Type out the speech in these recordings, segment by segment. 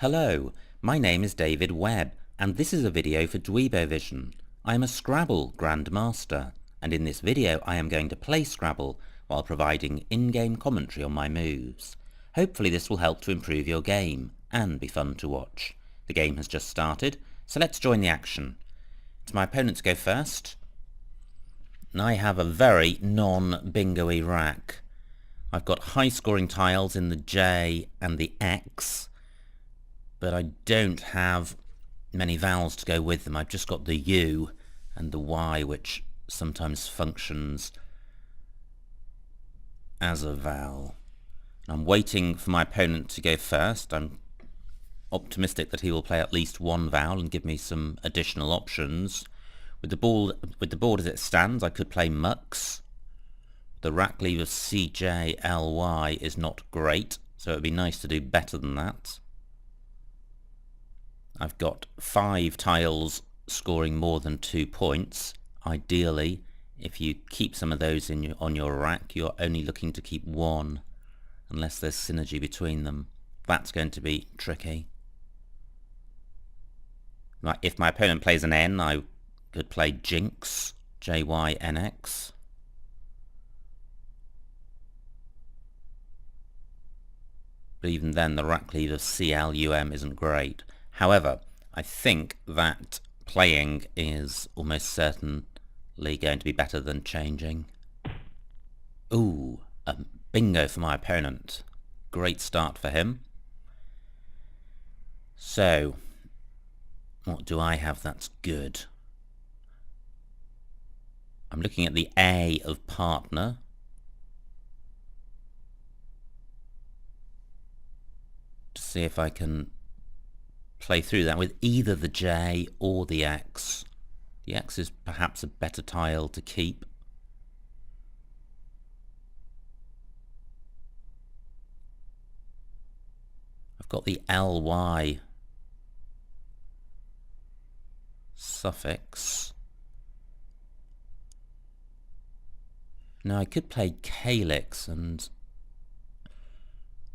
Hello, my name is David Webb, and this is a video for Dweebovision. I am a Scrabble grandmaster, and in this video I am going to play Scrabble while providing in-game commentary on my moves. Hopefully this will help to improve your game, and be fun to watch. The game has just started, so let's join the action. It's my opponent to go first, and I have a very non-bingo-y rack. I've got high-scoring tiles in the J and the X, but I don't have many vowels to go with them. I've just got the U and the Y, which sometimes functions as a vowel. I'm waiting for my opponent to go first. I'm optimistic that he will play at least one vowel and give me some additional options. With the board as it stands, I could play Mux. The rack leave of CJLY is not great, so it would be nice to do better than that. I've got 5 tiles scoring more than 2 points. Ideally, if you keep some of those on your rack, you're only looking to keep 1, unless there's synergy between them. That's going to be tricky. If my opponent plays an N, I could play Jinx, JYNX. But even then, the rack lead of CLUM isn't great. However, I think that playing is almost certainly going to be better than changing. Ooh, a bingo for my opponent. Great start for him. So, what do I have that's good? I'm looking at the A of partner. To see if I can play through that with either the J or the X. The X is perhaps a better tile to keep. I've got the LY suffix. Now I could play calyx, and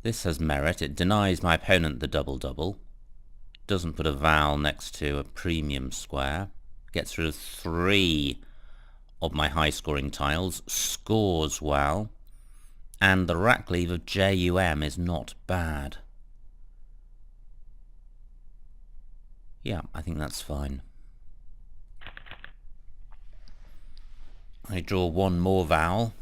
this has merit. It denies my opponent the double-double. Doesn't put a vowel next to a premium square. Gets rid of 3 of my high-scoring tiles. Scores well. And the rack leave of JUM is not bad. Yeah, I think that's fine. I draw 1 more vowel.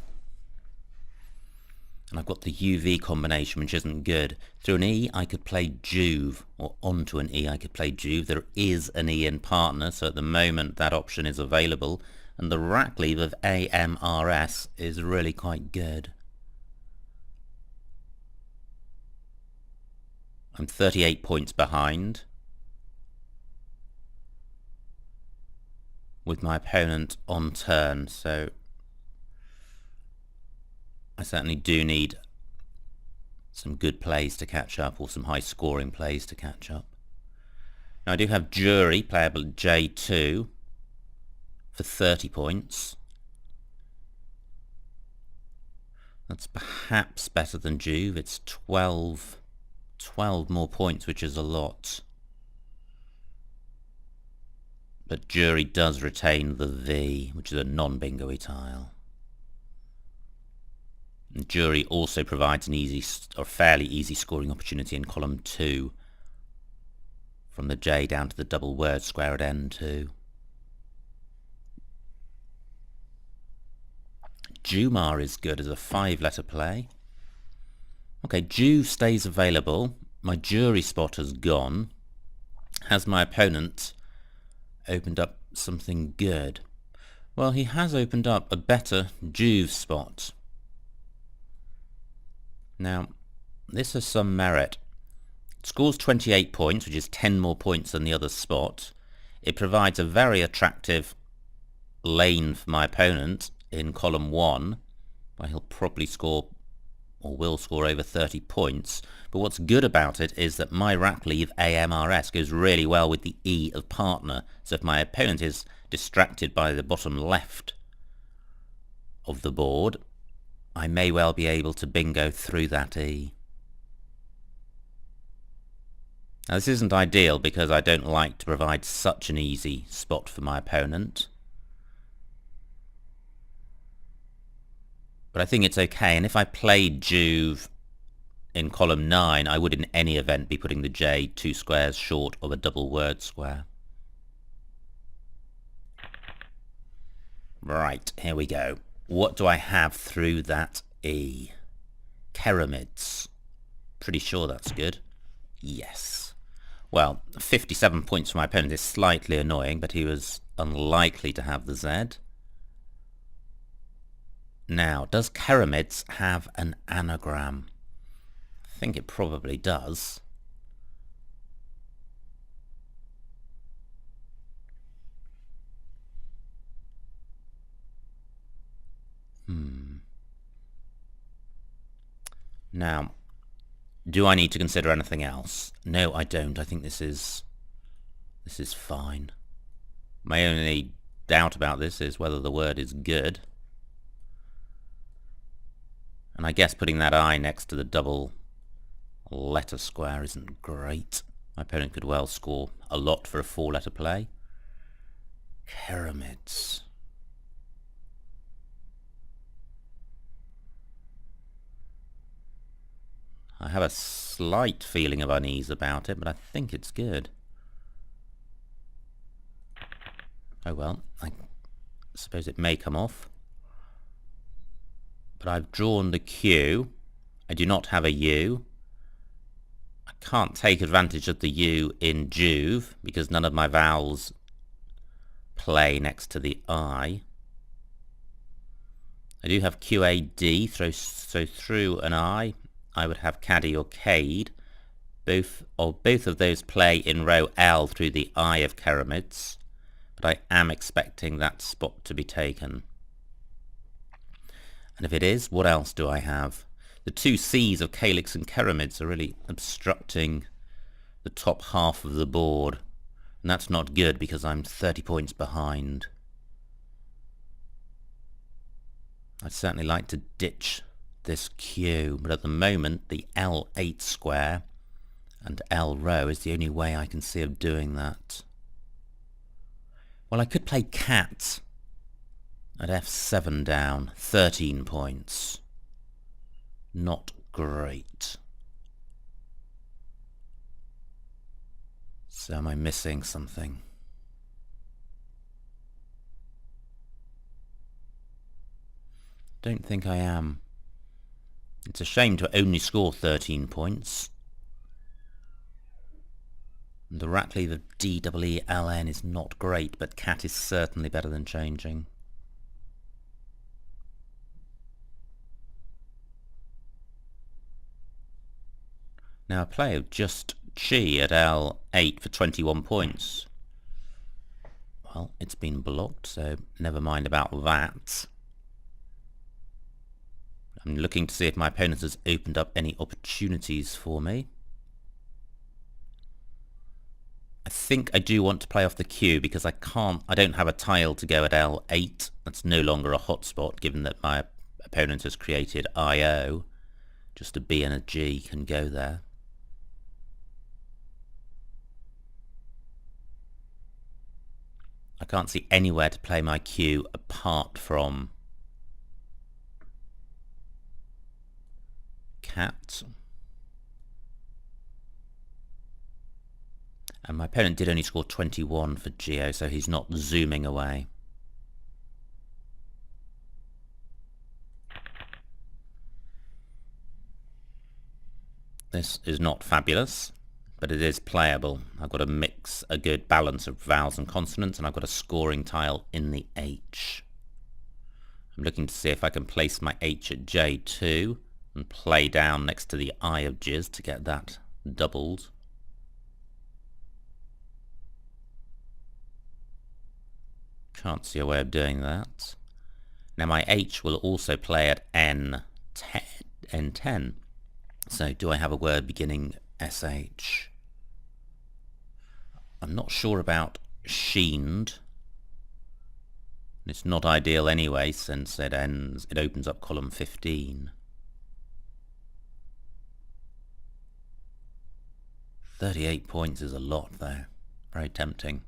And I've got the UV combination, which isn't good. Through an E, I could play Juve, or onto an E, I could play Juve. There is an E in partner, so at the moment that option is available. And the rack leave of AMRS is really quite good. I'm 38 points behind, with my opponent on turn, so I certainly do need some good plays to catch up, or some high scoring plays to catch up. Now I do have Jury, playable at J2 for 30 points. That's perhaps better than Juve. It's 12 more points, which is a lot. But Jury does retain the V, which is a non-bingo-y tile. And Jury also provides an easy or fairly easy scoring opportunity in column 2, from the J down to the double word square at N2. Jumar is good as a 5-letter play. Okay, Juve stays available. My Jury spot has gone. Has my opponent opened up something good? Well, he has opened up a better Juve spot. Now, this has some merit. It scores 28 points, which is 10 more points than the other spot. It provides a very attractive lane for my opponent in column 1, where he'll probably score, or will score, over 30 points. But what's good about it is that my rack leave AMRS goes really well with the E of partner. So if my opponent is distracted by the bottom left of the board, I may well be able to bingo through that E. Now this isn't ideal because I don't like to provide such an easy spot for my opponent. But I think it's okay, and if I played Juve in column 9, I would in any event be putting the J 2 squares short of a double word square. Right, here we go. What do I have through that E? Keramids. Pretty sure that's good. Yes. Well, 57 points for my opponent is slightly annoying, but he was unlikely to have the Z. Now, does Keramids have an anagram? I think it probably does. Now, do I need to consider anything else? No, I don't. I think this is fine. My only doubt about this is whether the word is good. And I guess putting that I next to the double letter square isn't great. My opponent could well score a lot for a 4-letter play. Keramids. I have a slight feeling of unease about it, but I think it's good. Oh well, I suppose it may come off. But I've drawn the Q. I do not have a U. I can't take advantage of the U in Juve because none of my vowels play next to the I. I do have QAD, so through an I would have caddy or cade. Both of those play in row L through the I of Keramids, but I am expecting that spot to be taken. And if it is, what else do I have? The two C's of Calyx and Keramids are really obstructing the top half of the board, and that's not good because I'm 30 points behind. I'd certainly like to ditch this Q, but at the moment the L8 square and L row is the only way I can see of doing that. Well, I could play cat at F7 down, 13 points. Not great. So am I missing something? Don't think I am. It's a shame to only score 13 points. The Ratcliffe of DWEELN is not great, but cat is certainly better than changing. Now a play of just Chi at L8 for 21 points. Well, it's been blocked, so never mind about that. I'm looking to see if my opponent has opened up any opportunities for me. I think I do want to play off the Q because I don't have a tile to go at L8. That's no longer a hotspot given that my opponent has created IO. Just a B and a G can go there. I can't see anywhere to play my Q apart from cat. And my opponent did only score 21 for Geo, so he's not zooming away. This is not fabulous, but it is playable. I've got to mix a good balance of vowels and consonants, and I've got a scoring tile in the H. I'm looking to see if I can place my H at J2 and play down next to the I of Jizz to get that doubled. Can't see a way of doing that. Now my H will also play at N10. So do I have a word beginning SH? I'm not sure about sheened. It's not ideal anyway since it opens up column 15. 38 points is a lot though. Very tempting.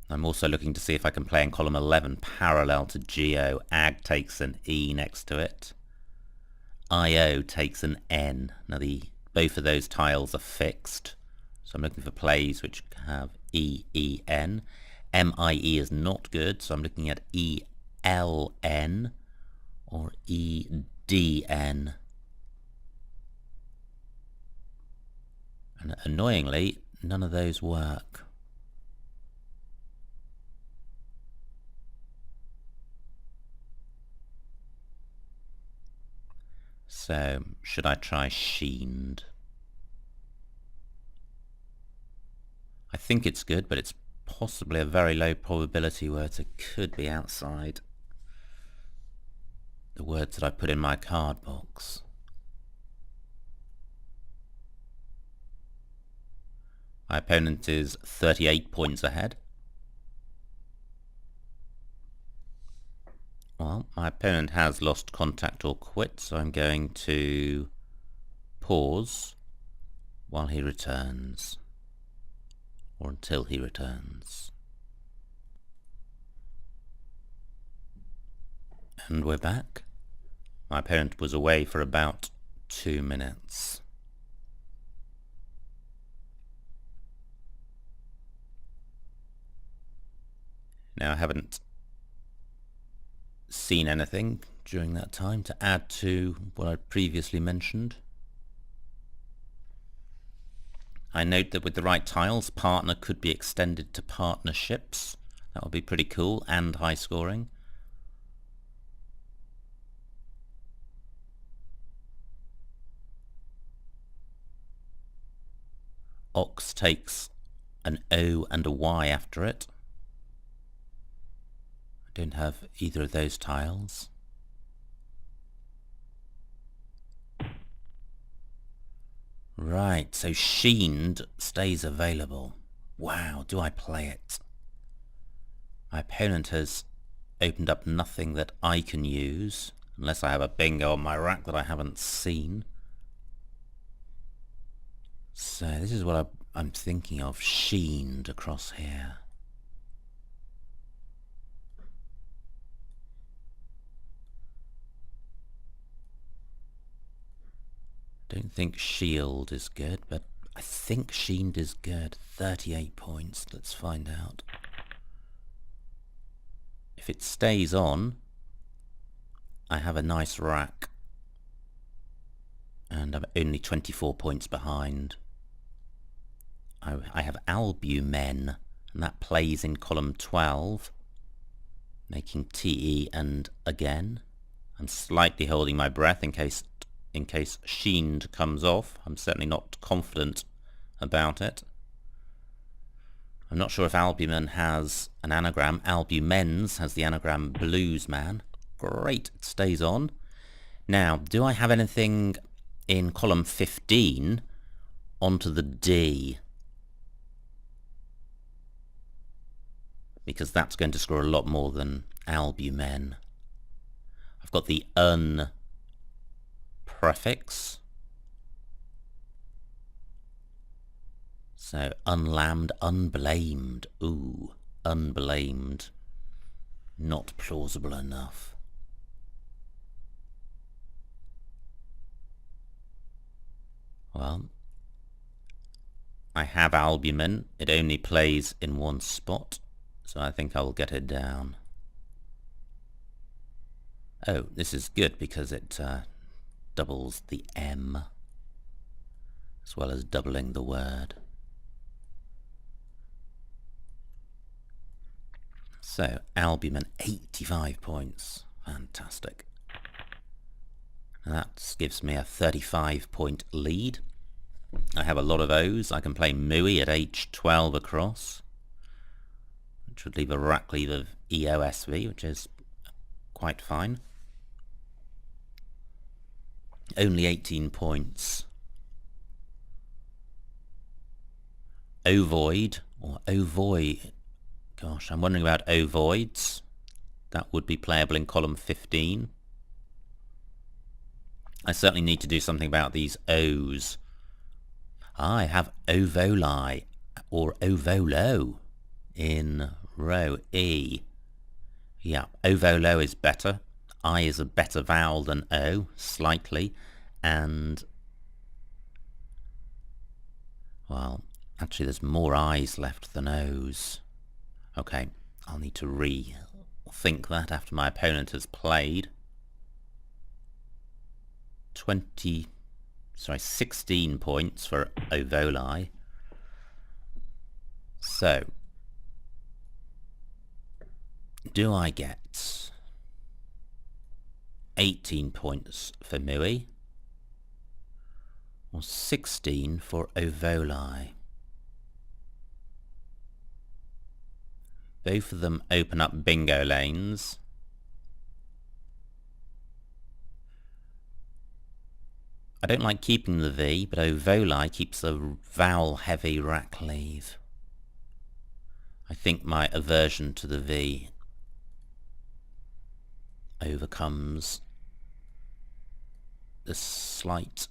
I'm also looking to see if I can play in column 11 parallel to Geo. Ag takes an E next to it. IO takes an N. Now both of those tiles are fixed, so I'm looking for plays which have E, E, N. MIE is not good, so I'm looking at ELN or EDN. And annoyingly, none of those work. So, should I try sheened? I think it's good, but it's possibly a very low probability words. It could be outside the words that I put in my card box. My opponent is 38 points ahead. Well, my opponent has lost contact or quit, so I'm going to pause while he returns, or until he returns. And we're back. My opponent was away for about 2 minutes. Now I haven't seen anything during that time to add to what I previously mentioned. I note that with the right tiles, partner could be extended to partnerships. That would be pretty cool and high scoring. Ox takes an O and a Y after it. I don't have either of those tiles. Right, so sheened stays available. Wow, do I play it? My opponent has opened up nothing that I can use, unless I have a bingo on my rack that I haven't seen. So this is what I'm thinking of, sheened across here. Don't think shield is good, but I think sheened is good. 38 points, let's find out. If it stays on, I have a nice rack. And I'm only 24 points behind. I have albumen, and that plays in column 12, making TE and again. I'm slightly holding my breath in case sheened comes off. I'm certainly not confident about it. I'm not sure if albumen has an anagram. Albumens has the anagram bluesman. Great, it stays on. Now, do I have anything in column 15 onto the D? Because that's going to score a lot more than albumen. I've got the un prefix. So unlambed, unblamed. Ooh, unblamed. Not plausible enough. Well, I have albumen. It only plays in one spot, so I think I will get it down. Oh, this is good because it doubles the M, as well as doubling the word. So, albumen, 85 points. Fantastic. And that gives me a 35-point lead. I have a lot of O's. I can play Mooey at H12 across, which would leave a rack lead of EOSV, which is quite fine. Only 18 points. Ovoid, or ovoid. Gosh, I'm wondering about ovoids. That would be playable in column 15. I certainly need to do something about these O's. I have ovoli, or ovolo, in row E. Yeah, ovolo is better. I is a better vowel than O, slightly, and, well, actually there's more I's left than O's. Okay, I'll need to rethink that after my opponent has played. 16 points for ovoli. So, do I get 18 points for Mui, or 16 for ovoli? Both of them open up bingo lanes. I don't like keeping the V, but ovoli keeps a vowel-heavy rack leave. I think my aversion to the V overcomes the slight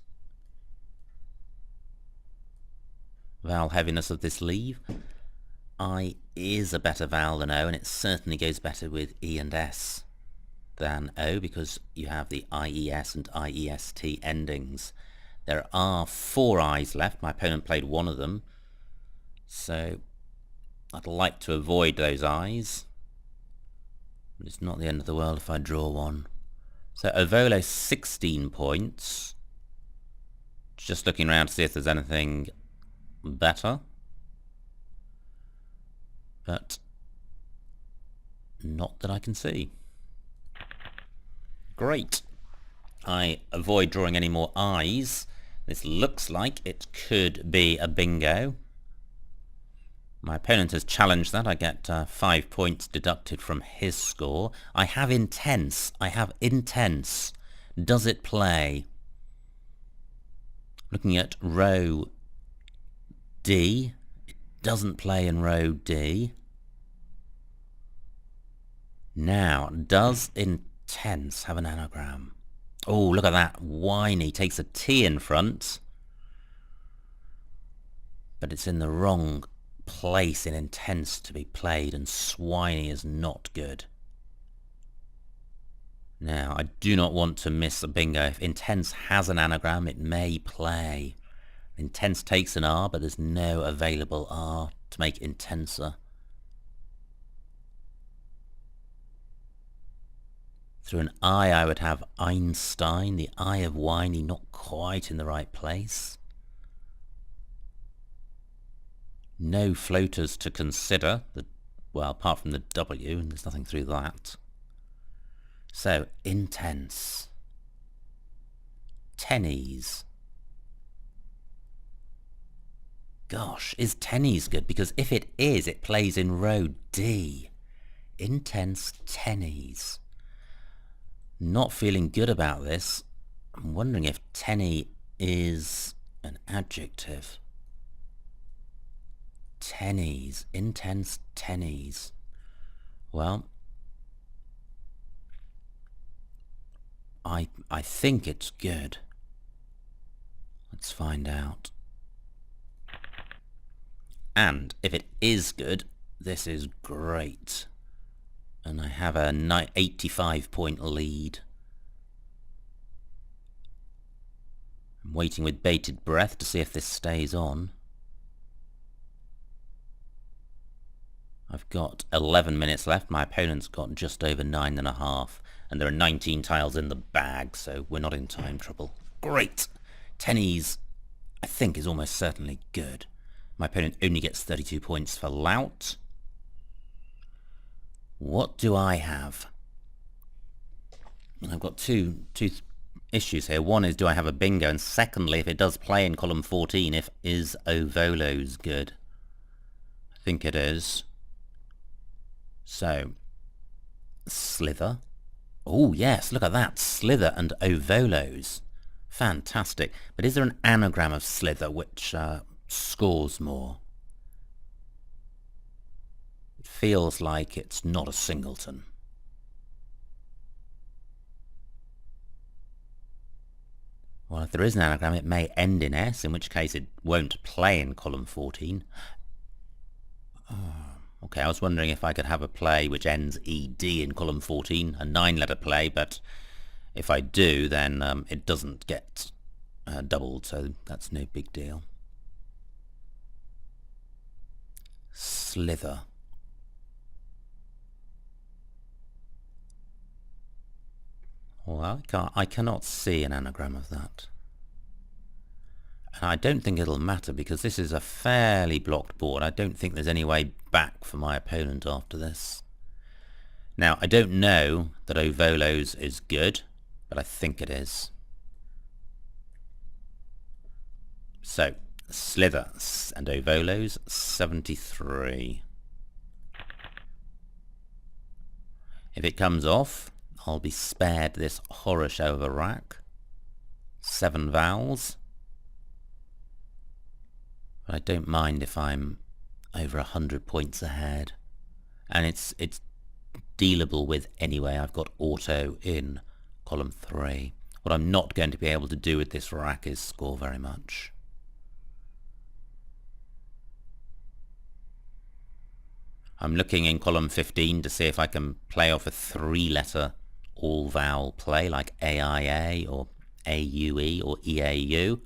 vowel heaviness of this leave. I is a better vowel than O, and it certainly goes better with E and S than O, because you have the IES and IEST endings. There are 4 I's left. My opponent played one of them, so I'd like to avoid those I's. But it's not the end of the world if I draw one. So ovolo 16 points. Just looking around to see if there's anything better. But not that I can see. Great. I avoid drawing any more I's. This looks like it could be a bingo. My opponent has challenged that. I get 5 points deducted from his score. I have intense. Does it play? Looking at row D. It doesn't play in row D. Now, does intense have an anagram? Oh, look at that. Whiny takes a T in front. But it's in the wrong place in intense to be played, and swiney is not good. Now, I do not want to miss a bingo. If intense has an anagram, it may play. Intense takes an R, but there's no available R to make intenser. Through an I would have Einstein. The I of whiny not quite in the right place. No floaters to consider. Well, apart from the W, and there's nothing through that. So, intense. Tennies. Gosh, is tennies good? Because if it is, it plays in row D. Intense tennies. Not feeling good about this. I'm wondering if tenny is an adjective. Tennies. Intense tennies. Well, I think it's good. Let's find out. And if it is good, this is great. And I have a 85-point lead. I'm waiting with bated breath to see if this stays on. I've got 11 minutes left. My opponent's got just over 9.5. And there are 19 tiles in the bag, so we're not in time trouble. Great! Tennies, I think, is almost certainly good. My opponent only gets 32 points for lout. What do I have? And I've got two issues here. One is, do I have a bingo? And secondly, if it does play in column 14, is ovolo's good? I think it is. So, slither. Oh yes, look at that. Slither and ovolos. Fantastic. But is there an anagram of slither which scores more? It feels like it's not a singleton. Well, if there is an anagram, it may end in S, in which case it won't play in column 14. Okay, I was wondering if I could have a play which ends ED in column 14, a 9-letter play, but if I do, then it doesn't get doubled, so that's no big deal. Slither. Well, I cannot see an anagram of that. And I don't think it'll matter because this is a fairly blocked board. I don't think there's any way back for my opponent after this. Now, I don't know that Ovolos is good, but I think it is. So, Slither and Ovolos, 73. If it comes off, I'll be spared this horror show of a rack. 7 vowels. But I don't mind if I'm over 100 points ahead. And it's dealable with anyway. I've got auto in column 3. What I'm not going to be able to do with this rack is score very much. I'm looking in column 15 to see if I can play off a 3-letter all-vowel play like AIA or AUE or EAU.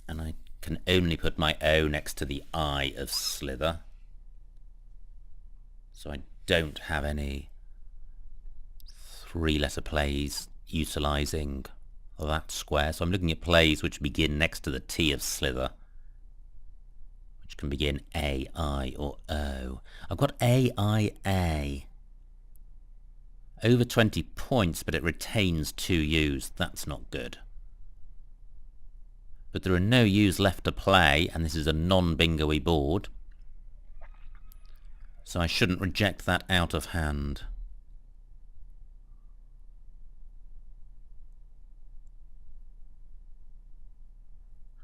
And I can only put my O next to the I of Slither. So I don't have any 3-letter plays utilising that square. So I'm looking at plays which begin next to the T of Slither, which can begin A, I or O. I've got AIA. Over 20 points, but it retains 2 U's. That's not good. But there are no U's left to play, and this is a non-bingo-y board. So I shouldn't reject that out of hand.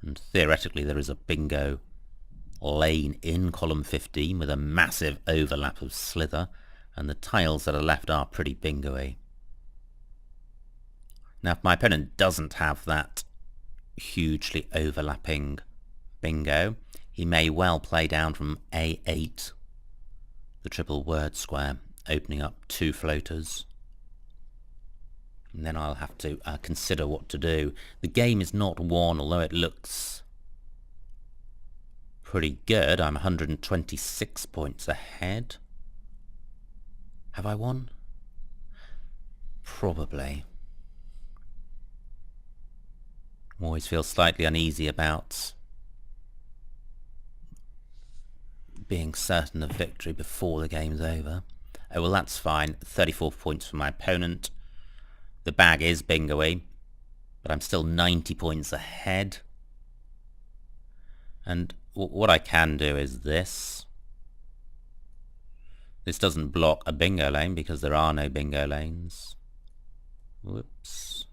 And theoretically there is a bingo lane in column 15 with a massive overlap of Slither, and the tiles that are left are pretty bingo-y. Now if my opponent doesn't have that hugely overlapping bingo, he may well play down from A8, the triple word square, opening up 2 floaters. And then I'll have to consider what to do. The game is not won, although it looks pretty good. I'm 126 points ahead. Have I won? Probably. Always feel slightly uneasy about being certain of victory before the game's over. Oh well, that's fine. 34 points for my opponent. The bag is bingo-y, but I'm still 90 points ahead. And what I can do is this. This doesn't block a bingo lane because there are no bingo lanes. Whoops.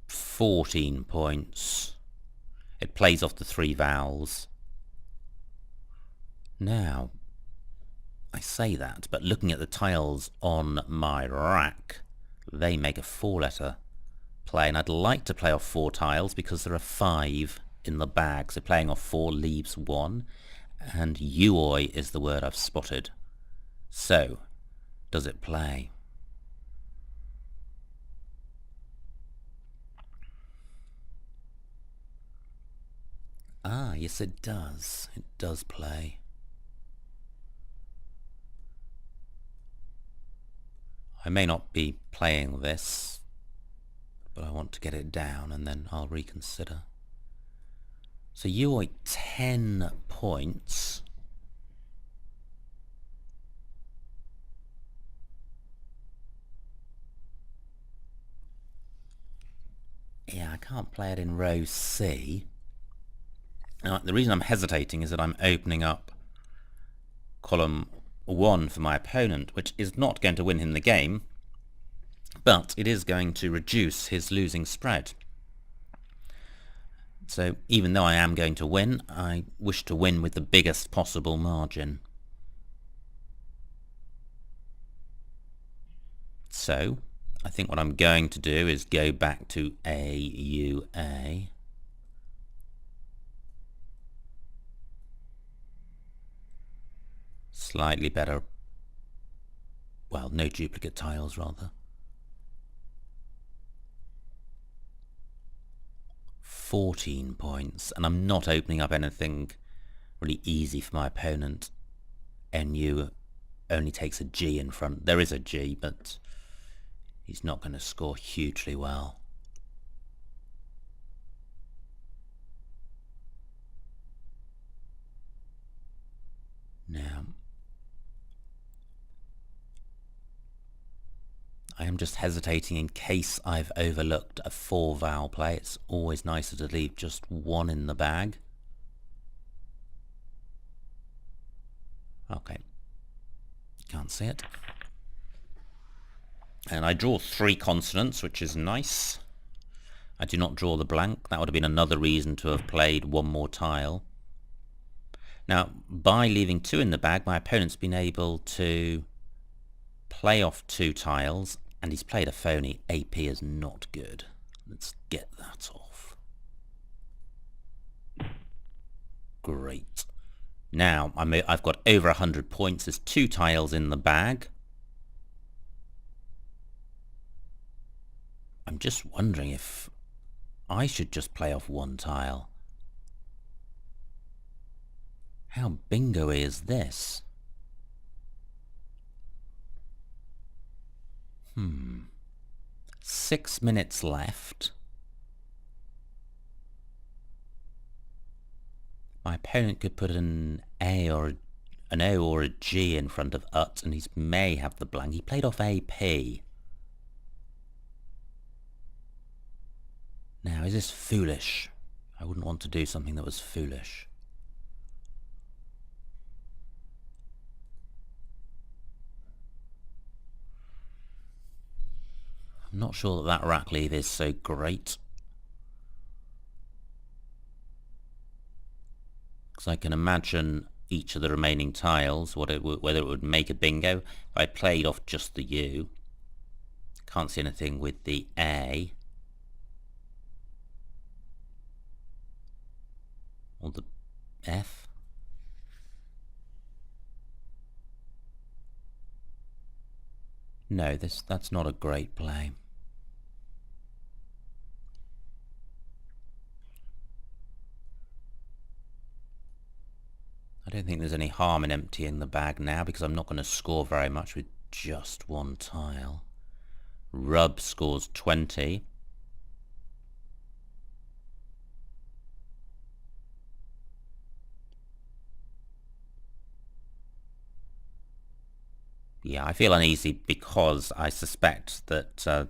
14 points. It plays off the 3 vowels. Now, I say that, but looking at the tiles on my rack, they make a 4-letter play, and I'd like to play off 4 tiles because there are 5 in the bag, so playing off 4 leaves 1, and uoi is the word I've spotted. So, does it play? Ah, yes it does. It does play. I may not be playing this, but I want to get it down and then I'll reconsider. So you are 10 points. Yeah, I can't play it in row C. Now, the reason I'm hesitating is that I'm opening up column 1 for my opponent, which is not going to win him the game, but it is going to reduce his losing spread. So even though I am going to win, I wish to win with the biggest possible margin. So I think what I'm going to do is go back to AUA. Slightly better. Well, no duplicate tiles, rather. 14 points, and I'm not opening up anything really easy for my opponent. NU only takes a G in front. There is a G, but he's not going to score hugely well. Now, I am just hesitating in case I've overlooked a 4-vowel play. It's always nicer to leave just one in the bag. Okay, can't see it. And I draw 3 consonants, which is nice. I do not draw the blank. That would have been another reason to have played one more tile. Now, by leaving 2 in the bag, my opponent's been able to play off 2 tiles, and he's played a phony. AP is not good. Let's get that off. Great. Now, I've got over 100 points. There's 2 tiles in the bag. I'm just wondering if I should just play off 1 tile. How bingo-y is this? 6 minutes left. My opponent could put an A or an O or a G in front of UT, and he may have the blank. He played off AP. Now, is this foolish? I wouldn't want to do something that was foolish. I'm not sure that rack leave is so great. Because I can imagine each of the remaining tiles, whether it would make a bingo. If I played off just the U, can't see anything with the A. Or the F. No, that's not a great play. I don't think there's any harm in emptying the bag now, because I'm not going to score very much with just 1 tile. Rub scores 20. Yeah, I feel uneasy because I suspect that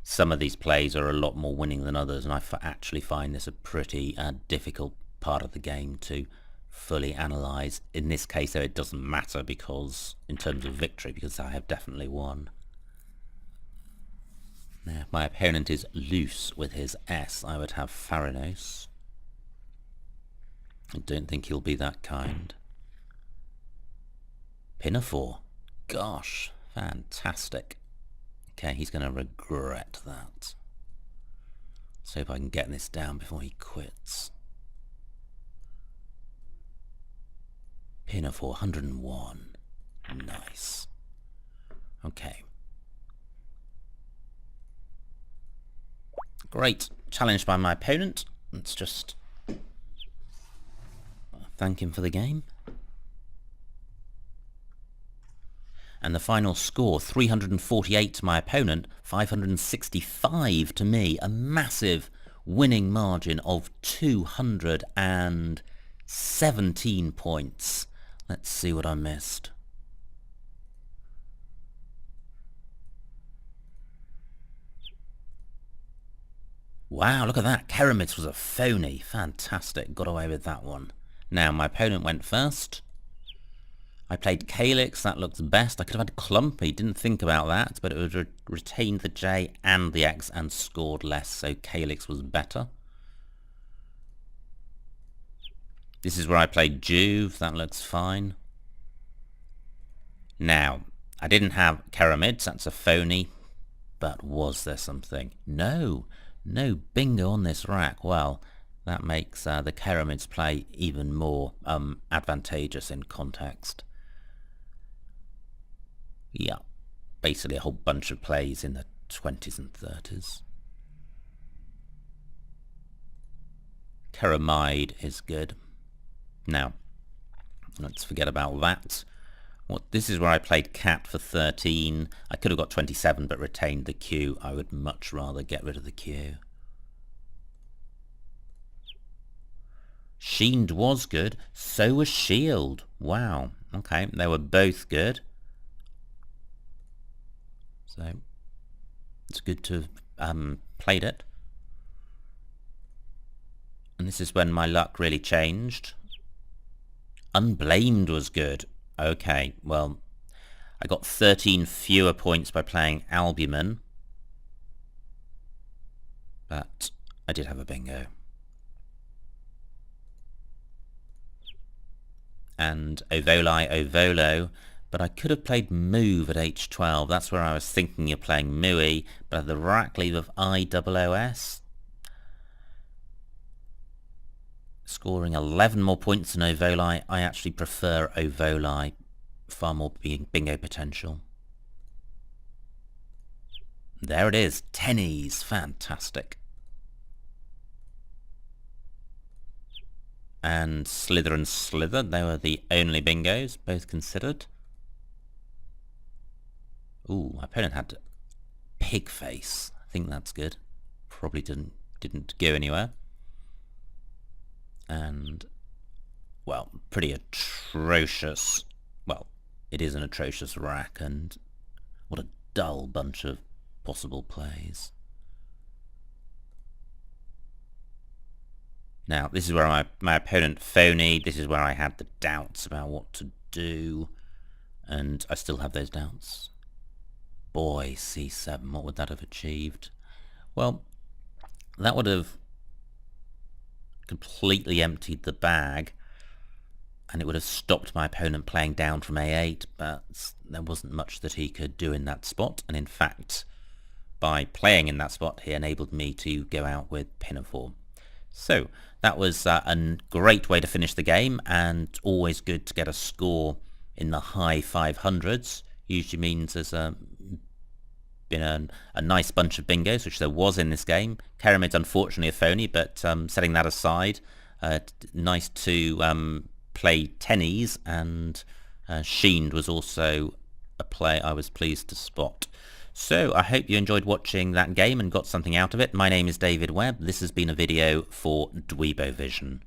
some of these plays are a lot more winning than others, and I actually find this a pretty difficult part of the game to fully analyse. In this case, though, it doesn't matter because, in terms of victory, because I have definitely won. Now, if my opponent is loose with his S, I would have Theranos. I don't think he'll be that kind. Pinafore. Gosh, fantastic. Okay, he's going to regret that. Let's hope I can get this down before he quits. Pinafore, 101. Nice. Okay. Great. Challenged by my opponent. Let's just thank him for the game. And the final score, 348 to my opponent, 565 to me. A massive winning margin of 217 points. Let's see what I missed. Wow, look at that. Keramids was a phony. Fantastic. Got away with that one. Now, my opponent went first. I played Calyx. That looks best. I could have had Clumpy. Didn't think about that, but it would retained the J and the X and scored less, so Calyx was better. This is where I played Juve. That looks fine. Now, I didn't have Pyramids. That's a phony. But was there something? No bingo on this rack. Well, that makes the Pyramids play even more advantageous in context. Yeah, basically a whole bunch of plays in the 20s and 30s. Pyramid is good. Now, let's forget about that. This is where I played Cat for 13. I could have got 27 but retained the Q. I would much rather get rid of the Q. Sheened was good. So was Shield. Wow. Okay, they were both good. So, it's good to have played it. And this is when my luck really changed. Unblamed was good. Okay, well, I got 13 fewer points by playing Albumin, but I did have a bingo. And Ovolo, but I could have played Move at H12. That's where I was thinking of playing Mooey, but the rack leave of IOOS, scoring 11 more points than Ovoli. I actually prefer Ovoli, far more bingo potential. There it is, tennies, fantastic. And Slither and Slither, they were the only bingos, both considered. Ooh, my opponent had Pig Face. I think that's good. Probably didn't go anywhere. And, well, pretty atrocious. Well, it is an atrocious rack, and what a dull bunch of possible plays. Now, this is where my opponent phoned. This is where I had the doubts about what to do, and I still have those doubts. Boy, C7, what would that have achieved? Well, that would have completely emptied the bag, and it would have stopped my opponent playing down from A8, but there wasn't much that he could do in that spot, and in fact, by playing in that spot, he enabled me to go out with Pinafore. So, that was a great way to finish the game, and always good to get a score in the high 500s. Usually means there's been a nice bunch of bingos, which there was in this game. Pyramid's unfortunately a phony, but setting that aside, nice to play tennies, and Sheened was also a play I was pleased to spot. So I hope you enjoyed watching that game and got something out of it. My name is David Webb. This has been a video for Dweebovision.